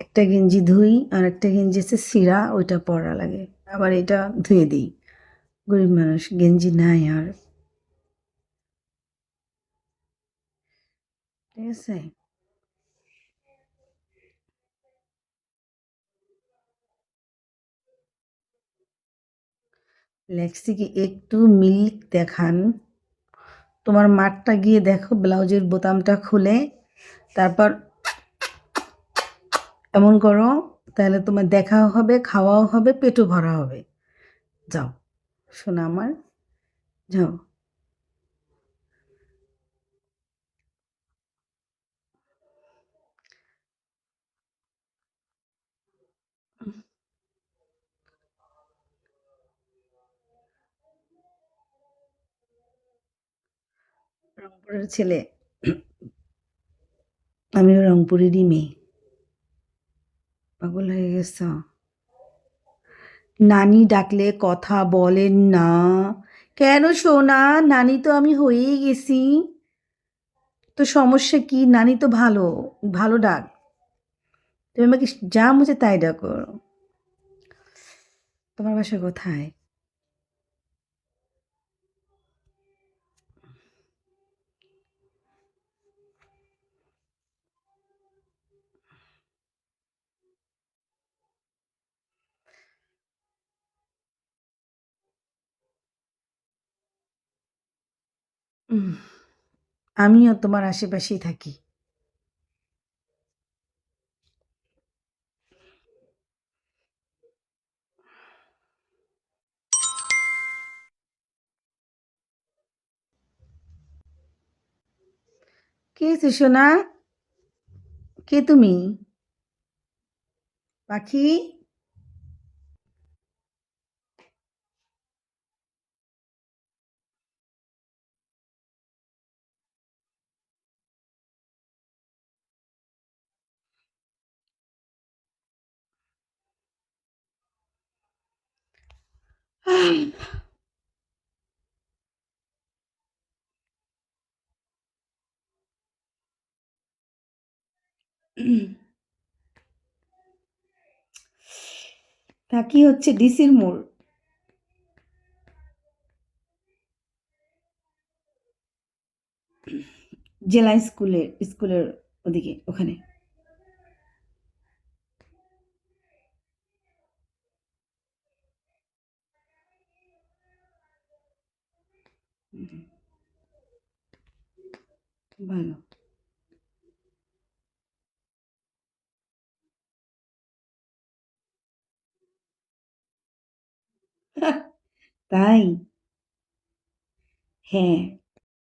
একটা গেঞ্জি ধুই আর একটা গেঞ্জি আছে ছিঁড়া, ওইটা পরা লাগে, আবার এটা ধুয়ে দিই। গরিব মানুষ, গেঞ্জি নাই আর। ঠিক আছে। লেখছি কি একটু মিল্ক দেখান। তোমার মাঠটা গিয়ে দেখো, ব্লাউজের বোতামটা খুলে তারপর এমন করো, তাহলে তোমার দেখাও হবে, খাওয়াও হবে, পেটও ভরা হবে। যাও শোনা আমার, যাও। রংপুরের ছেলে, আমিও রংপুরেরই মেয়ে। পাগল হয়ে গেছ? নানি ডাকলে কথা বলেন না কেন সোনা? নানি তো আমি হয়েই গেছি, তো সমস্যা কি? নানি তো ভালো, ভালো ডাক। তুমি আমাকে যা মুছে তাই ডাকো। তোমার বাসা কোথায়? উম, আমিও তোমার আশেপাশেই থাকি। কে হয়েছে সোনা? কে তুমি? পাখি? থাকি হচ্ছে ডিসির মোড়। জেলা স্কুলের ওদিকে, ওখানে। ভালো। তাই? হ্যাঁ।